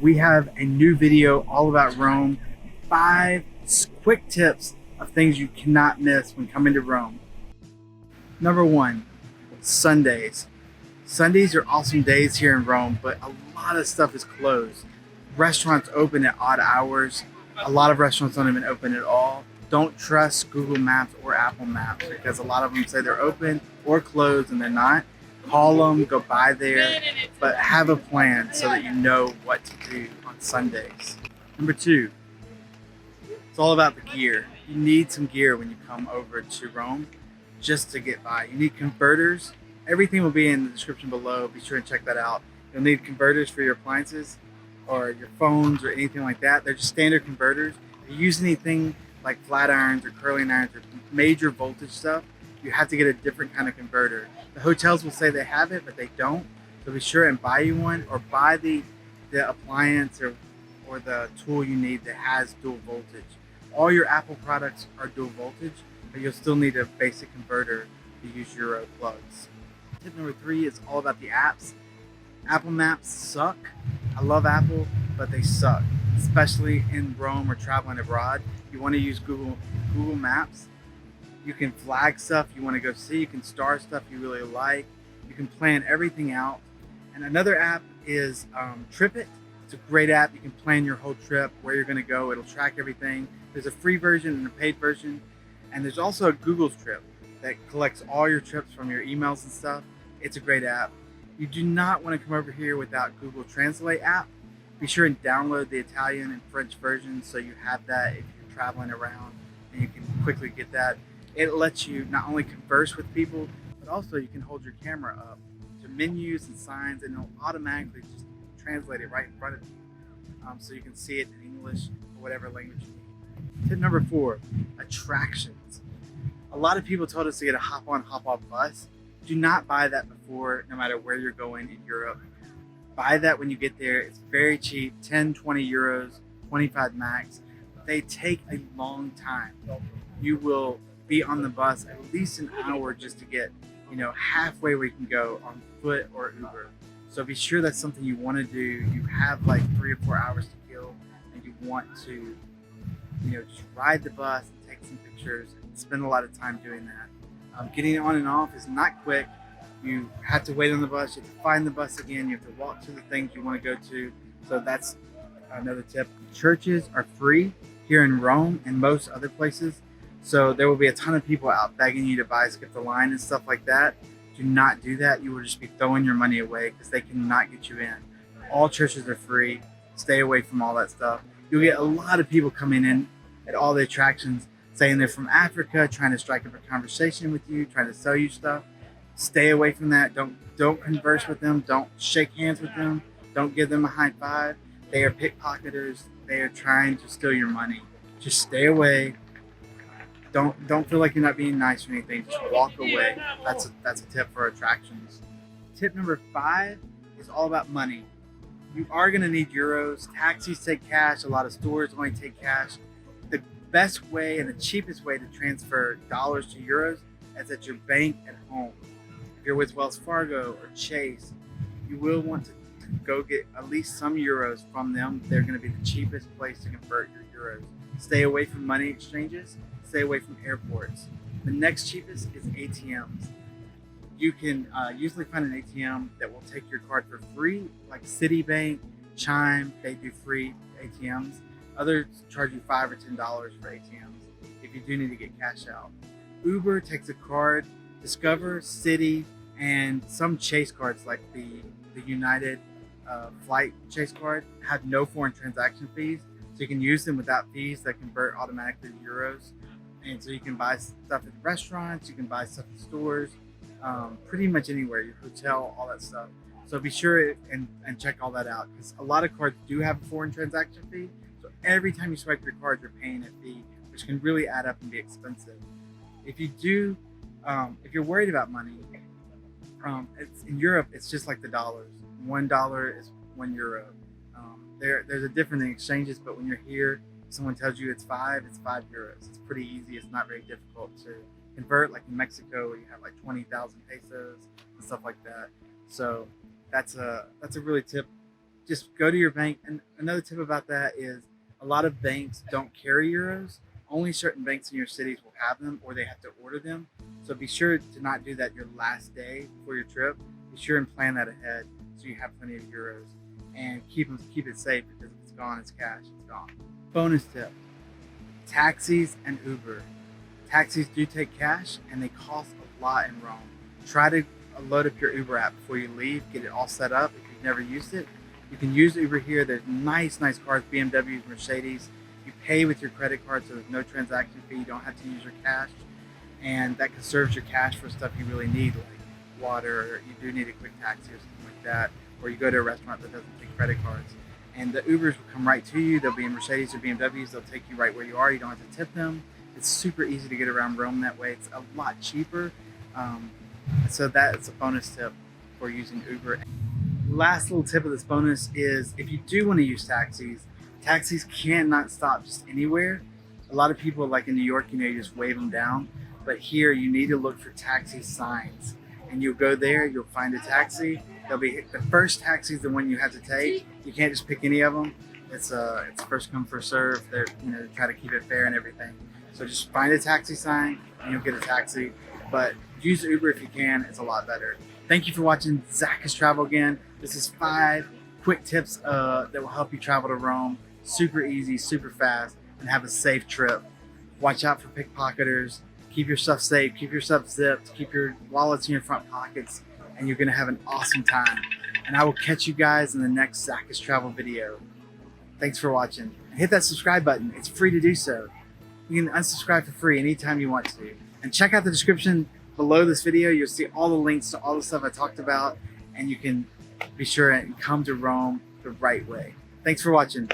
we have a new video all about Rome. 5 quick tips of things you cannot miss when coming to Rome. Number 1, Sundays. Sundays are awesome days here in Rome, but a lot of stuff is closed. Restaurants open at odd hours. A lot of restaurants don't even open at all. Don't trust Google Maps or Apple Maps because a lot of them say they're open or closed and they're not. Call them, go by there, but have a plan so that you know what to do on Sundays. Number 2, it's all about the gear. You need some gear when you come over to Rome just to get by. You need converters. Everything will be in the description below. Be sure and check that out. You'll need converters for your appliances or your phones or anything like that. They're just standard converters. If you use anything like flat irons or curling irons or major voltage stuff, you have to get a different kind of converter. The hotels will say they have it, but they don't. So be sure and buy you one, or buy the appliance or the tool you need that has dual voltage. All your Apple products are dual voltage, but you'll still need a basic converter to use Euro plugs. Tip number 3 is all about the apps. Apple Maps suck. I love Apple, but they suck, especially in Rome or traveling abroad. You want to use Google Maps. You can flag stuff you want to go see. You can star stuff you really like. You can plan everything out. And another app is TripIt. It's a great app. You can plan your whole trip, where you're going to go. It'll track everything. There's a free version and a paid version. And there's also a Google's Trip that collects all your trips from your emails and stuff. It's a great app. You do not want to come over here without Google Translate app. Be sure and download the Italian and French version so you have that if you're traveling around and you can quickly get that. It lets you not only converse with people, but also you can hold your camera up to menus and signs, and it'll automatically just translate it right in front of you, so you can see it in English or whatever language you need. Tip number 4, attractions. A lot of people told us to get a hop-on, hop-off bus. Do not buy that before, no matter where you're going in Europe. Buy that when you get there. It's very cheap, 10, 20 euros, 25 max. They take a long time. You will be on the bus at least an hour just to get, halfway where you can go on foot or Uber. So be sure that's something you want to do. You have like 3 or 4 hours to kill, and you want to, just ride the bus and take some pictures and spend a lot of time doing that. Getting on and off is not quick. You have to wait on the bus. You have to find the bus again. You have to walk to the things you want to go to. So that's another tip. Churches are free here in Rome and most other places. So there will be a ton of people out begging you to buy skip the line and stuff like that. Do not do that. You will just be throwing your money away because they cannot get you in. All churches are free. Stay away from all that stuff. You'll get a lot of people coming in at all the attractions saying they're from Africa, trying to strike up a conversation with you, trying to sell you stuff. Stay away from that. Don't converse with them. Don't shake hands with them. Don't give them a high five. They are pickpocketers. They are trying to steal your money. Just stay away. Don't feel like you're not being nice or anything. Just walk away. That's a tip for attractions. Tip number 5 is all about money. You are going to need euros. Taxis take cash. A lot of stores only take cash. The best way and the cheapest way to transfer dollars to euros is at your bank at home. If you're with Wells Fargo or Chase, you will want to go get at least some euros from them. They're going to be the cheapest place to convert your euros. Stay away from money exchanges. Stay away from airports. The next cheapest is ATMs. You can usually find an ATM that will take your card for free, like Citibank, Chime. They do free ATMs. Others charge you $5 or $10 for ATMs if you do need to get cash out. Uber takes a card. Discover, Citi, and some Chase cards like the United flight Chase card have no foreign transaction fees, so you can use them without fees that convert automatically to euros. And so you can buy stuff at restaurants, you can buy stuff in stores, pretty much anywhere, your hotel, all that stuff. So be sure and check all that out, because a lot of cards do have a foreign transaction fee. So every time you swipe your card, you're paying a fee, which can really add up and be expensive. If you do, if you're worried about money, in Europe, it's just like the dollars. $1 is €1. There's a difference in exchanges, but when you're here, someone tells you it's €5 euros. It's pretty easy. It's not very difficult to convert. Like in Mexico, where you have like 20,000 pesos and stuff like that. So that's a really just go to your bank. And another tip about that is a lot of banks don't carry euros. Only certain banks in your cities will have them, or they have to order them. So be sure to not do that your last day before your trip. Be sure and plan that ahead so you have plenty of euros, and keep it safe, because if it's gone, it's cash, it's gone. Bonus tip: taxis and Uber. Taxis do take cash and they cost a lot in Rome. Try to load up your Uber app before you leave. Get it all set up if you've never used it. You can use Uber here. There's nice cars, BMWs, Mercedes. You pay with your credit card, so there's no transaction fee. You don't have to use your cash, and that conserves your cash for stuff you really need, like water. Or you do need a quick taxi or something like that, or you go to a restaurant that doesn't take credit cards. And the Ubers will come right to you. They'll be in Mercedes or BMWs. They'll take you right where you are. You don't have to tip them. It's super easy to get around Rome that way. It's a lot cheaper. So that's a bonus tip for using Uber. Last little tip of this bonus is, if you do want to use taxis, taxis cannot stop just anywhere. A lot of people, like in New York, you just wave them down. But here you need to look for taxi signs. And you'll go there, you'll find a taxi. They'll be, the first taxi is the one you have to take. You can't just pick any of them. It's first come, first serve. They're try to keep it fair and everything. So just find a taxi sign and you'll get a taxi. But use Uber if you can. It's a lot better. Thank you for watching Zach's Travel again. This is 5 quick tips that will help you travel to Rome. Super easy, super fast, and have a safe trip. Watch out for pickpocketers. Keep your stuff safe. Keep your stuff zipped. Keep your wallets in your front pockets, and you're gonna have an awesome time. And I will catch you guys in the next Zach's Travel video. Thanks for watching. And hit that subscribe button. It's free to do so. You can unsubscribe for free anytime you want to. And check out the description below this video. You'll see all the links to all the stuff I talked about, and you can be sure and come to Rome the right way. Thanks for watching.